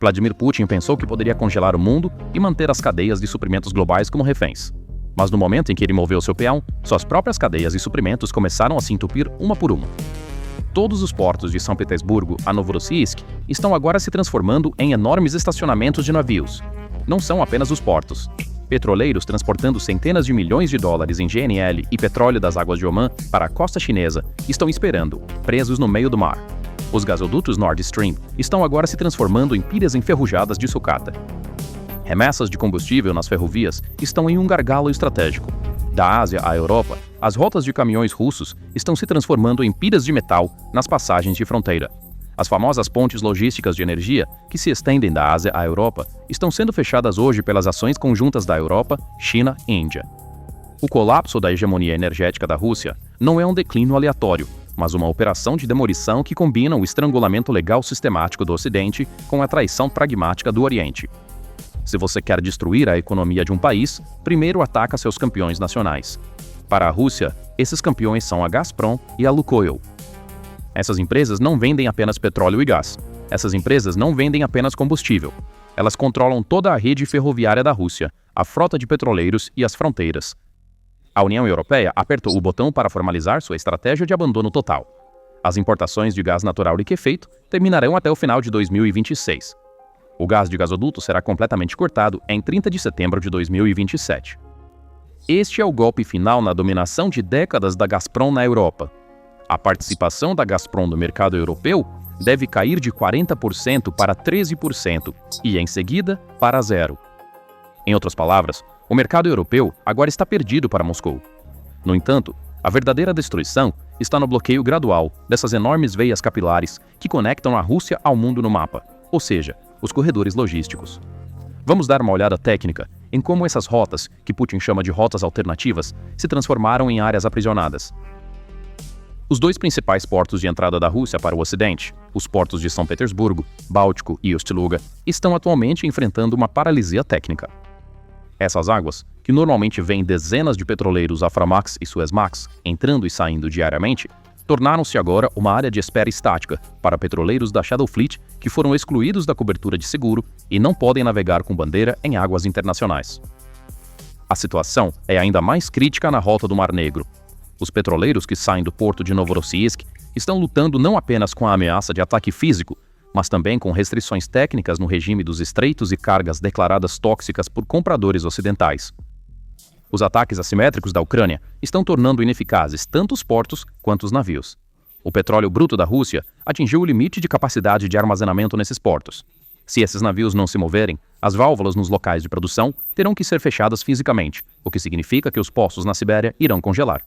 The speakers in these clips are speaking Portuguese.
Vladimir Putin pensou que poderia congelar o mundo e manter as cadeias de suprimentos globais como reféns. Mas no momento em que ele moveu seu peão, suas próprias cadeias de suprimentos começaram a se entupir uma por uma. Todos os portos de São Petersburgo a Novorossiysk estão agora se transformando em enormes estacionamentos de navios. Não são apenas os portos. Petroleiros transportando centenas de milhões de dólares em GNL e petróleo das águas de Omã para a costa chinesa estão esperando, presos no meio do mar. Os gasodutos Nord Stream estão agora se transformando em pilhas enferrujadas de sucata. Remessas de combustível nas ferrovias estão em um gargalo estratégico. Da Ásia à Europa, as rotas de caminhões russos estão se transformando em pilhas de metal nas passagens de fronteira. As famosas pontes logísticas de energia, que se estendem da Ásia à Europa, estão sendo fechadas hoje pelas ações conjuntas da Europa, China e Índia. O colapso da hegemonia energética da Rússia não é um declínio aleatório, mas uma operação de demolição que combina o estrangulamento legal sistemático do Ocidente com a traição pragmática do Oriente. Se você quer destruir a economia de um país, primeiro ataca seus campeões nacionais. Para a Rússia, esses campeões são a Gazprom e a Lukoil. Essas empresas não vendem apenas petróleo e gás. Essas empresas não vendem apenas combustível. Elas controlam toda a rede ferroviária da Rússia, a frota de petroleiros e as fronteiras. A União Europeia apertou o botão para formalizar sua estratégia de abandono total. As importações de gás natural liquefeito terminarão até o final de 2026. O gás de gasoduto será completamente cortado em 30 de setembro de 2027. Este é o golpe final na dominação de décadas da Gazprom na Europa. A participação da Gazprom no mercado europeu deve cair de 40% para 13% e, em seguida, para zero. Em outras palavras, o mercado europeu agora está perdido para Moscou. No entanto, a verdadeira destruição está no bloqueio gradual dessas enormes veias capilares que conectam a Rússia ao mundo no mapa, ou seja, os corredores logísticos. Vamos dar uma olhada técnica em como essas rotas, que Putin chama de rotas alternativas, se transformaram em áreas aprisionadas. Os dois principais portos de entrada da Rússia para o Ocidente, os portos de São Petersburgo, Báltico e Ust-Luga, estão atualmente enfrentando uma paralisia técnica. Essas águas, que normalmente vêm dezenas de petroleiros Aframax e Suezmax entrando e saindo diariamente, tornaram-se agora uma área de espera estática para petroleiros da Shadow Fleet que foram excluídos da cobertura de seguro e não podem navegar com bandeira em águas internacionais. A situação é ainda mais crítica na rota do Mar Negro. Os petroleiros que saem do porto de Novorossiysk estão lutando não apenas com a ameaça de ataque físico, mas também com restrições técnicas no regime dos estreitos e cargas declaradas tóxicas por compradores ocidentais. Os ataques assimétricos da Ucrânia estão tornando ineficazes tanto os portos quanto os navios. O petróleo bruto da Rússia atingiu o limite de capacidade de armazenamento nesses portos. Se esses navios não se moverem, as válvulas nos locais de produção terão que ser fechadas fisicamente, o que significa que os poços na Sibéria irão congelar.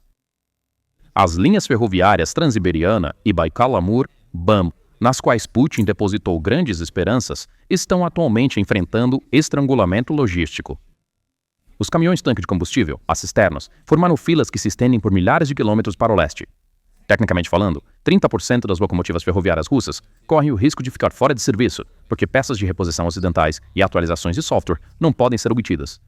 As linhas ferroviárias Transiberiana e Baikal-Amur, BAM, nas quais Putin depositou grandes esperanças, estão atualmente enfrentando estrangulamento logístico. Os caminhões-tanque de combustível, as cisternas, formaram filas que se estendem por milhares de quilômetros para o leste. Tecnicamente falando, 30% das locomotivas ferroviárias russas correm o risco de ficar fora de serviço, porque peças de reposição ocidentais e atualizações de software não podem ser obtidas.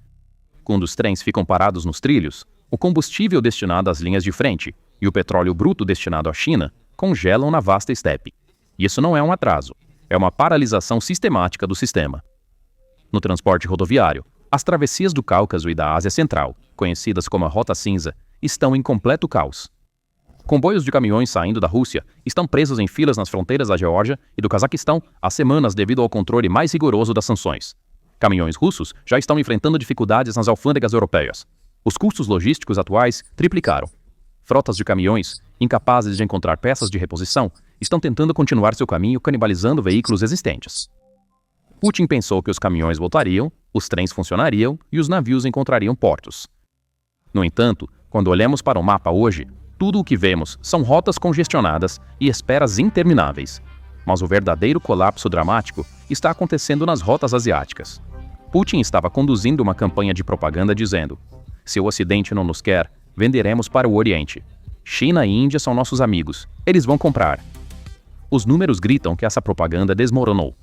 Quando os trens ficam parados nos trilhos, o combustível destinado às linhas de frente e o petróleo bruto destinado à China congelam na vasta estepe. E isso não é um atraso, é uma paralisação sistemática do sistema. No transporte rodoviário, as travessias do Cáucaso e da Ásia Central, conhecidas como a Rota Cinza, estão em completo caos. Comboios de caminhões saindo da Rússia estão presos em filas nas fronteiras da Geórgia e do Cazaquistão há semanas devido ao controle mais rigoroso das sanções. Caminhões russos já estão enfrentando dificuldades nas alfândegas europeias. Os custos logísticos atuais triplicaram. Frotas de caminhões, incapazes de encontrar peças de reposição, estão tentando continuar seu caminho canibalizando veículos existentes. Putin pensou que os caminhões voltariam, os trens funcionariam e os navios encontrariam portos. No entanto, quando olhamos para o mapa hoje, tudo o que vemos são rotas congestionadas e esperas intermináveis. Mas o verdadeiro colapso dramático está acontecendo nas rotas asiáticas. Putin estava conduzindo uma campanha de propaganda dizendo: se o Ocidente não nos quer, venderemos para o Oriente. China e Índia são nossos amigos, eles vão comprar. Os números gritam que essa propaganda desmoronou.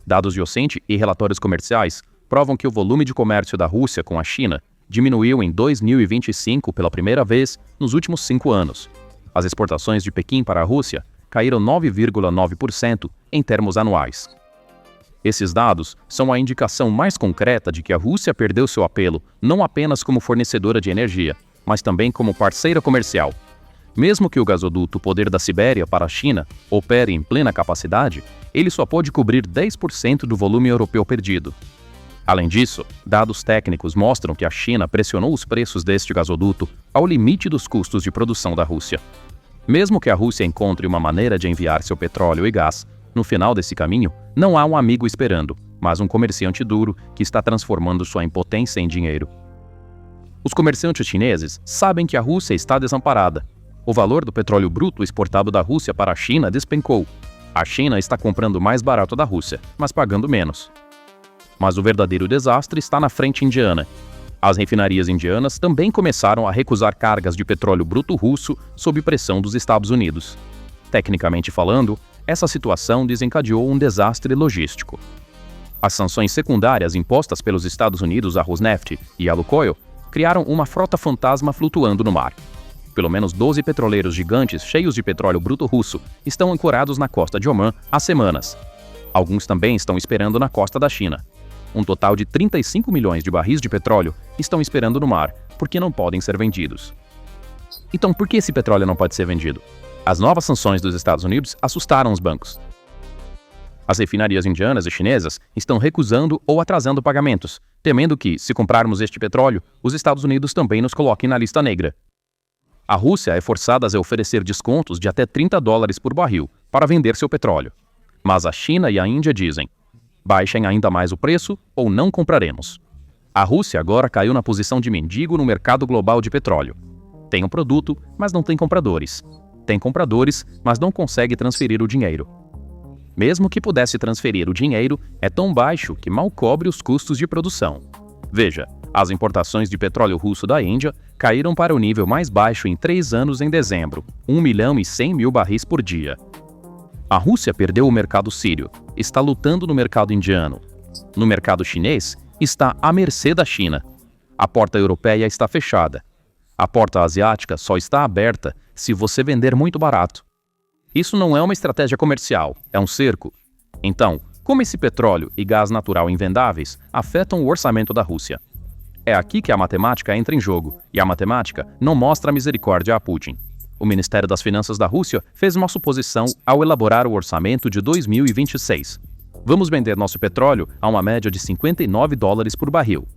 Dados de Ocente e relatórios comerciais provam que o volume de comércio da Rússia com a China diminuiu em 2025 pela primeira vez nos últimos 5 anos. As exportações de Pequim para a Rússia caíram 9,9% em termos anuais. Esses dados são a indicação mais concreta de que a Rússia perdeu seu apelo não apenas como fornecedora de energia, mas também como parceira comercial. Mesmo que o gasoduto Poder da Sibéria para a China opere em plena capacidade, ele só pode cobrir 10% do volume europeu perdido. Além disso, dados técnicos mostram que a China pressionou os preços deste gasoduto ao limite dos custos de produção da Rússia. Mesmo que a Rússia encontre uma maneira de enviar seu petróleo e gás, no final desse caminho, não há um amigo esperando, mas um comerciante duro que está transformando sua impotência em dinheiro. Os comerciantes chineses sabem que a Rússia está desamparada. O valor do petróleo bruto exportado da Rússia para a China despencou. A China está comprando mais barato da Rússia, mas pagando menos. Mas o verdadeiro desastre está na frente indiana. As refinarias indianas também começaram a recusar cargas de petróleo bruto russo sob pressão dos Estados Unidos. Tecnicamente falando, essa situação desencadeou um desastre logístico. As sanções secundárias impostas pelos Estados Unidos à Rosneft e à Lukoil criaram uma frota fantasma flutuando no mar. Pelo menos 12 petroleiros gigantes cheios de petróleo bruto russo estão ancorados na costa de Omã há semanas. Alguns também estão esperando na costa da China. Um total de 35 milhões de barris de petróleo estão esperando no mar, porque não podem ser vendidos. Então, por que esse petróleo não pode ser vendido? As novas sanções dos Estados Unidos assustaram os bancos. As refinarias indianas e chinesas estão recusando ou atrasando pagamentos, temendo que, se comprarmos este petróleo, os Estados Unidos também nos coloquem na lista negra. A Rússia é forçada a oferecer descontos de até $30 por barril para vender seu petróleo. Mas a China e a Índia dizem: baixem ainda mais o preço ou não compraremos. A Rússia agora caiu na posição de mendigo no mercado global de petróleo. Tem um produto, mas não tem compradores. Tem compradores, mas não consegue transferir o dinheiro. Mesmo que pudesse transferir o dinheiro, é tão baixo que mal cobre os custos de produção. Veja, as importações de petróleo russo da Índia caíram para o nível mais baixo em 3 anos em dezembro, 1.100.000 barris por dia. A Rússia perdeu o mercado sírio, está lutando no mercado indiano. No mercado chinês, está à mercê da China. A porta europeia está fechada. A porta asiática só está aberta se você vender muito barato. Isso não é uma estratégia comercial, é um cerco. Então, como esse petróleo e gás natural invendáveis afetam o orçamento da Rússia? É aqui que a matemática entra em jogo, e a matemática não mostra misericórdia a Putin. O Ministério das Finanças da Rússia fez uma suposição ao elaborar o orçamento de 2026. Vamos vender nosso petróleo a uma média de $59 por barril.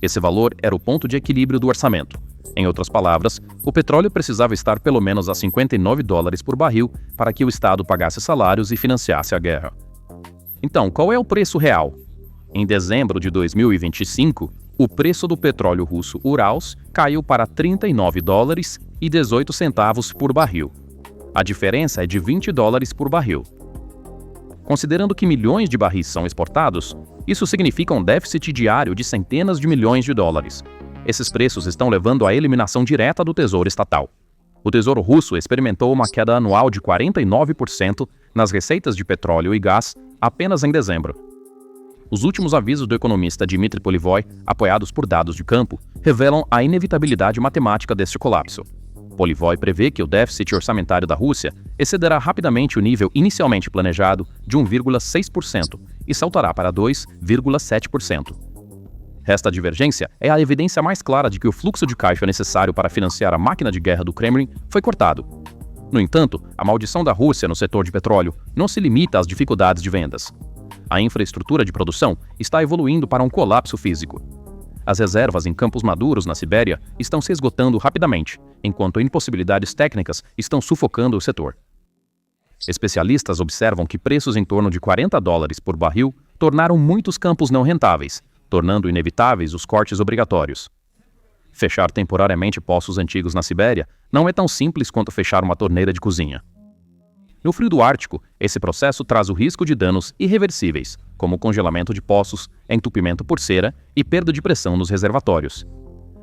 Esse valor era o ponto de equilíbrio do orçamento. Em outras palavras, o petróleo precisava estar pelo menos a $59 por barril para que o Estado pagasse salários e financiasse a guerra. Então, qual é o preço real? Em dezembro de 2025, o preço do petróleo russo Urals caiu para $39,18 por barril. A diferença é de $20 por barril. Considerando que milhões de barris são exportados, isso significa um déficit diário de centenas de milhões de dólares. Esses preços estão levando à eliminação direta do tesouro estatal. O Tesouro Russo experimentou uma queda anual de 49% nas receitas de petróleo e gás apenas em dezembro. Os últimos avisos do economista Dmitry Polivoy, apoiados por dados de campo, revelam a inevitabilidade matemática deste colapso. Polivoy prevê que o déficit orçamentário da Rússia excederá rapidamente o nível inicialmente planejado de 1,6% e saltará para 2,7%. Esta divergência é a evidência mais clara de que o fluxo de caixa necessário para financiar a máquina de guerra do Kremlin foi cortado. No entanto, a maldição da Rússia no setor de petróleo não se limita às dificuldades de vendas. A infraestrutura de produção está evoluindo para um colapso físico. As reservas em campos maduros na Sibéria estão se esgotando rapidamente, enquanto impossibilidades técnicas estão sufocando o setor. Especialistas observam que preços em torno de $40 por barril tornaram muitos campos não rentáveis, tornando inevitáveis os cortes obrigatórios. Fechar temporariamente poços antigos na Sibéria não é tão simples quanto fechar uma torneira de cozinha. No frio do Ártico, esse processo traz o risco de danos irreversíveis, como congelamento de poços, entupimento por cera e perda de pressão nos reservatórios.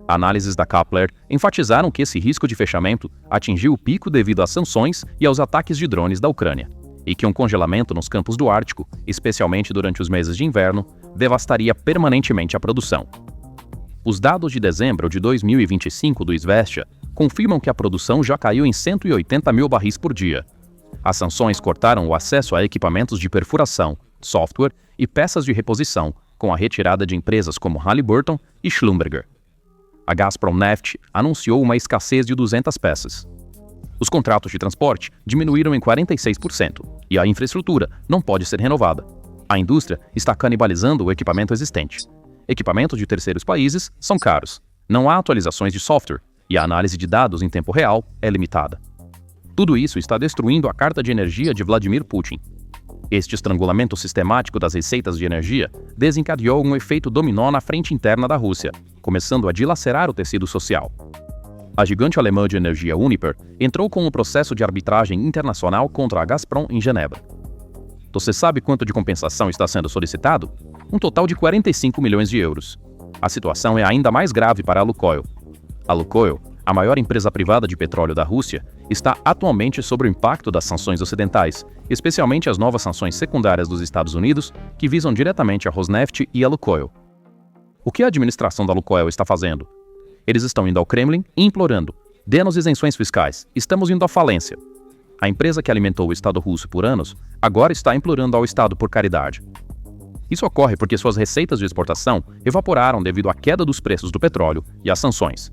Análises da Kepler enfatizaram que esse risco de fechamento atingiu o pico devido às sanções e aos ataques de drones da Ucrânia, e que um congelamento nos campos do Ártico, especialmente durante os meses de inverno, devastaria permanentemente a produção. Os dados de dezembro de 2025 do Izvestia confirmam que a produção já caiu em 180 mil barris por dia. As sanções cortaram o acesso a equipamentos de perfuração, software e peças de reposição, com a retirada de empresas como Halliburton e Schlumberger. A Gazprom Neft anunciou uma escassez de 200 peças. Os contratos de transporte diminuíram em 46% e a infraestrutura não pode ser renovada. A indústria está canibalizando o equipamento existente. Equipamentos de terceiros países são caros, não há atualizações de software e a análise de dados em tempo real é limitada. Tudo isso está destruindo a carta de energia de Vladimir Putin. Este estrangulamento sistemático das receitas de energia desencadeou um efeito dominó na frente interna da Rússia, começando a dilacerar o tecido social. A gigante alemã de energia Uniper entrou com um processo de arbitragem internacional contra a Gazprom em Genebra. Você sabe quanto de compensação está sendo solicitado? Um total de 45 milhões de euros. A situação é ainda mais grave para a Lukoil. A Lukoil, a maior empresa privada de petróleo da Rússia, está atualmente sob o impacto das sanções ocidentais, especialmente as novas sanções secundárias dos Estados Unidos, que visam diretamente a Rosneft e a Lukoil. O que a administração da Lukoil está fazendo? Eles estão indo ao Kremlin e implorando: dê-nos isenções fiscais, estamos indo à falência. A empresa que alimentou o Estado russo por anos, agora está implorando ao Estado por caridade. Isso ocorre porque suas receitas de exportação evaporaram devido à queda dos preços do petróleo e às sanções.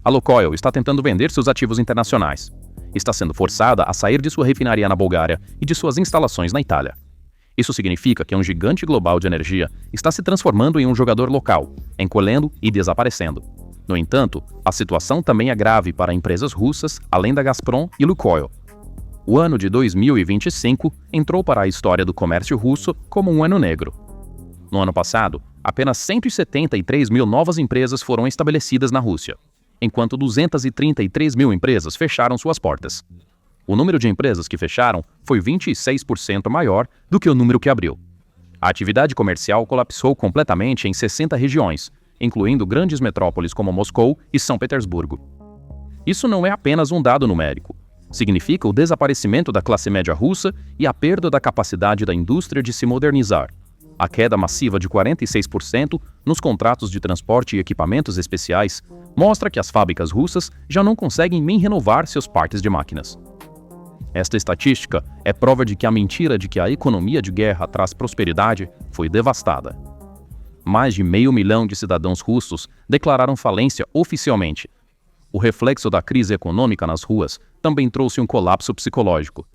A Lukoil está tentando vender seus ativos internacionais. Está sendo forçada a sair de sua refinaria na Bulgária e de suas instalações na Itália. Isso significa que um gigante global de energia está se transformando em um jogador local, encolhendo e desaparecendo. No entanto, a situação também é grave para empresas russas, além da Gazprom e Lukoil. O ano de 2025 entrou para a história do comércio russo como um ano negro. No ano passado, apenas 173 mil novas empresas foram estabelecidas na Rússia, enquanto 233 mil empresas fecharam suas portas. O número de empresas que fecharam foi 26% maior do que o número que abriu. A atividade comercial colapsou completamente em 60 regiões, incluindo grandes metrópoles como Moscou e São Petersburgo. Isso não é apenas um dado numérico. Significa o desaparecimento da classe média russa e a perda da capacidade da indústria de se modernizar. A queda massiva de 46% nos contratos de transporte e equipamentos especiais mostra que as fábricas russas já não conseguem nem renovar seus parques de máquinas. Esta estatística é prova de que a mentira de que a economia de guerra traz prosperidade foi devastada. Mais de 500 mil de cidadãos russos declararam falência oficialmente. O reflexo da crise econômica nas ruas também trouxe um colapso psicológico.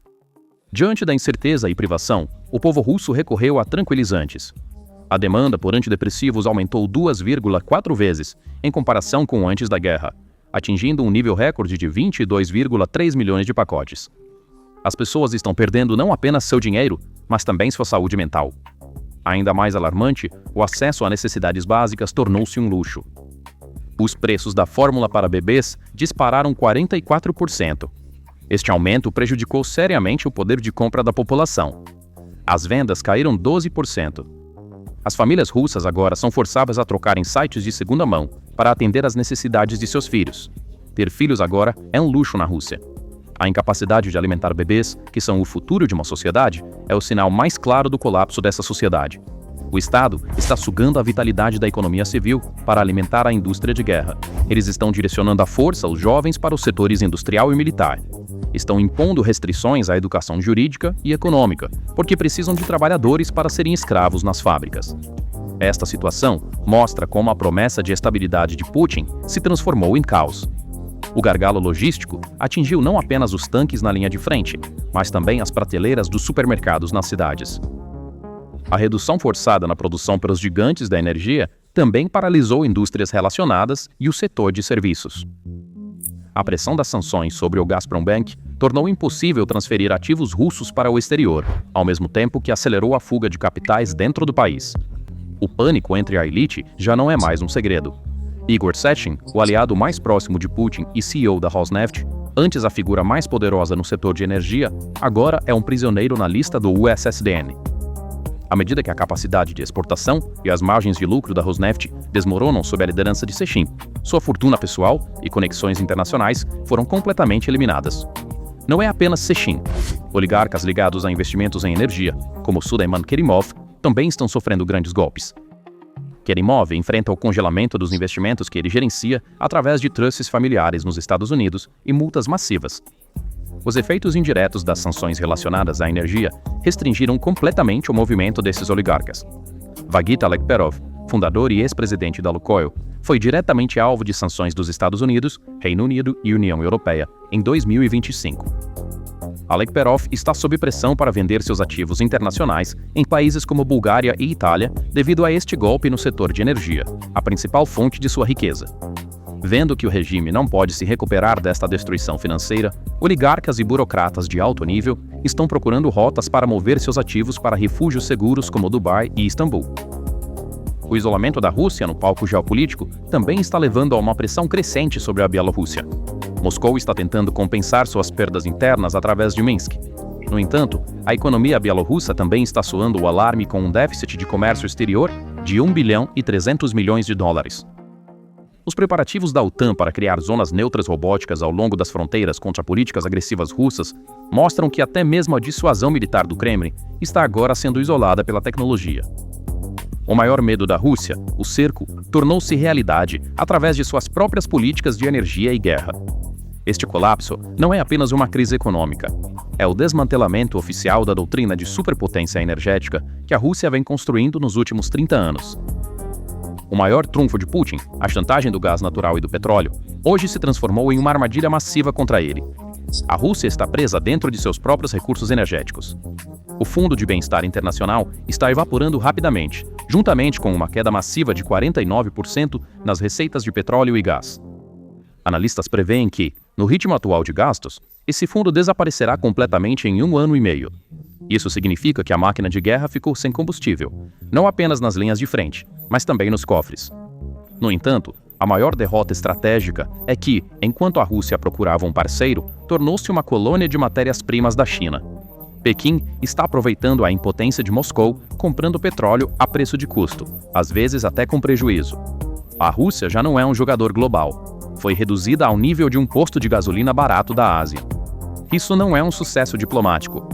Diante da incerteza e privação, o povo russo recorreu a tranquilizantes. A demanda por antidepressivos aumentou 2,4 vezes em comparação com antes da guerra, atingindo um nível recorde de 22,3 milhões de pacotes. As pessoas estão perdendo não apenas seu dinheiro, mas também sua saúde mental. Ainda mais alarmante, o acesso a necessidades básicas tornou-se um luxo. Os preços da fórmula para bebês dispararam 44%. Este aumento prejudicou seriamente o poder de compra da população. As vendas caíram 12%. As famílias russas agora são forçadas a trocar em sites de segunda mão para atender às necessidades de seus filhos. Ter filhos agora é um luxo na Rússia. A incapacidade de alimentar bebês, que são o futuro de uma sociedade, é o sinal mais claro do colapso dessa sociedade. O Estado está sugando a vitalidade da economia civil para alimentar a indústria de guerra. Eles estão direcionando a força os jovens para os setores industrial e militar. Estão impondo restrições à educação jurídica e econômica, porque precisam de trabalhadores para serem escravos nas fábricas. Esta situação mostra como a promessa de estabilidade de Putin se transformou em caos. O gargalo logístico atingiu não apenas os tanques na linha de frente, mas também as prateleiras dos supermercados nas cidades. A redução forçada na produção pelos gigantes da energia também paralisou indústrias relacionadas e o setor de serviços. A pressão das sanções sobre o Gazprombank tornou impossível transferir ativos russos para o exterior, ao mesmo tempo que acelerou a fuga de capitais dentro do país. O pânico entre a elite já não é mais um segredo. Igor Sechin, o aliado mais próximo de Putin e CEO da Rosneft, antes a figura mais poderosa no setor de energia, agora é um prisioneiro na lista do USSDN. À medida que a capacidade de exportação e as margens de lucro da Rosneft desmoronam sob a liderança de Sechin, sua fortuna pessoal e conexões internacionais foram completamente eliminadas. Não é apenas Sechin. Oligarcas ligados a investimentos em energia, como Süleyman Kerimov, também estão sofrendo grandes golpes. Kerimov enfrenta o congelamento dos investimentos que ele gerencia através de trusts familiares nos Estados Unidos e multas massivas. os efeitos indiretos das sanções relacionadas à energia restringiram completamente o movimento desses oligarcas. Vagit Alekperov, fundador e ex-presidente da Lukoil, foi diretamente alvo de sanções dos Estados Unidos, Reino Unido e União Europeia em 2025. Alekperov está sob pressão para vender seus ativos internacionais em países como Bulgária e Itália devido a este golpe no setor de energia, a principal fonte de sua riqueza. Vendo que o regime não pode se recuperar desta destruição financeira, oligarcas e burocratas de alto nível estão procurando rotas para mover seus ativos para refúgios seguros como Dubai e Istambul. O isolamento da Rússia no palco geopolítico também está levando a uma pressão crescente sobre a Bielorrússia. Moscou está tentando compensar suas perdas internas através de Minsk. No entanto, a economia bielorrussa também está soando o alarme com um déficit de comércio exterior de 1 bilhão e 300 milhões de dólares. Os preparativos da OTAN para criar zonas neutras robóticas ao longo das fronteiras contra políticas agressivas russas mostram que até mesmo a dissuasão militar do Kremlin está agora sendo isolada pela tecnologia. O maior medo da Rússia, o cerco, tornou-se realidade através de suas próprias políticas de energia e guerra. Este colapso não é apenas uma crise econômica, é o desmantelamento oficial da doutrina de superpotência energética que a Rússia vem construindo nos últimos 30 anos. O maior trunfo de Putin, a chantagem do gás natural e do petróleo, hoje se transformou em uma armadilha massiva contra ele. A Rússia está presa dentro de seus próprios recursos energéticos. O Fundo de Bem-Estar Internacional está evaporando rapidamente, juntamente com uma queda massiva de 49% nas receitas de petróleo e gás. Analistas preveem que, no ritmo atual de gastos, esse fundo desaparecerá completamente em 1 ano e meio. Isso significa que a máquina de guerra ficou sem combustível, não apenas nas linhas de frente, mas também nos cofres. No entanto, a maior derrota estratégica é que, enquanto a Rússia procurava um parceiro, tornou-se uma colônia de matérias-primas da China. Pequim está aproveitando a impotência de Moscou, comprando petróleo a preço de custo, às vezes até com prejuízo. A Rússia já não é um jogador global. Foi reduzida ao nível de um posto de gasolina barato da Ásia. Isso não é um sucesso diplomático.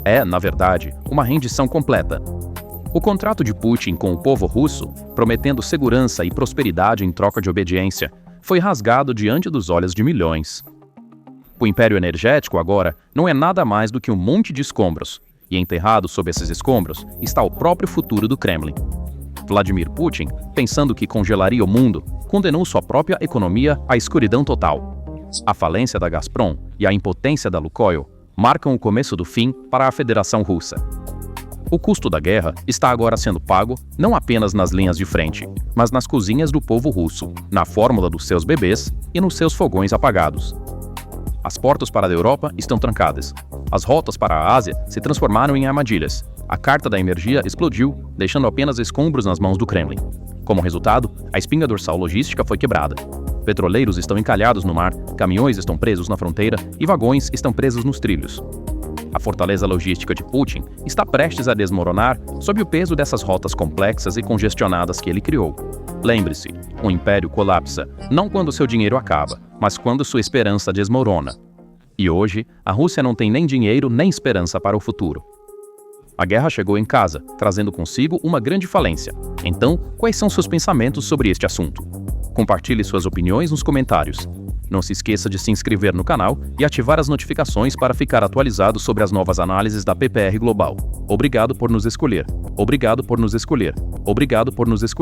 É, na verdade, uma rendição completa. O contrato de Putin com o povo russo, prometendo segurança e prosperidade em troca de obediência, foi rasgado diante dos olhos de milhões. O império energético agora não é nada mais do que um monte de escombros, e enterrado sob esses escombros está o próprio futuro do Kremlin. Vladimir Putin, pensando que congelaria o mundo, condenou sua própria economia à escuridão total. A falência da Gazprom e a impotência da Lukoil marcam o começo do fim para a Federação Russa. O custo da guerra está agora sendo pago não apenas nas linhas de frente, mas nas cozinhas do povo russo, na fórmula dos seus bebês e nos seus fogões apagados. As portas para a Europa estão trancadas. As rotas para a Ásia se transformaram em armadilhas. A carta da energia explodiu, deixando apenas escombros nas mãos do Kremlin. Como resultado, a espinha dorsal logística foi quebrada. Petroleiros estão encalhados no mar, caminhões estão presos na fronteira e vagões estão presos nos trilhos. A fortaleza logística de Putin está prestes a desmoronar sob o peso dessas rotas complexas e congestionadas que ele criou. Lembre-se, um império colapsa não quando seu dinheiro acaba, mas quando sua esperança desmorona. E hoje, a Rússia não tem nem dinheiro nem esperança para o futuro. A guerra chegou em casa, trazendo consigo uma grande falência. Então, quais são seus pensamentos sobre este assunto? Compartilhe suas opiniões nos comentários. Não se esqueça de se inscrever no canal e ativar as notificações para ficar atualizado sobre as novas análises da PPR Global. Obrigado por nos escolher. Obrigado por nos escolher. Obrigado por nos escolher.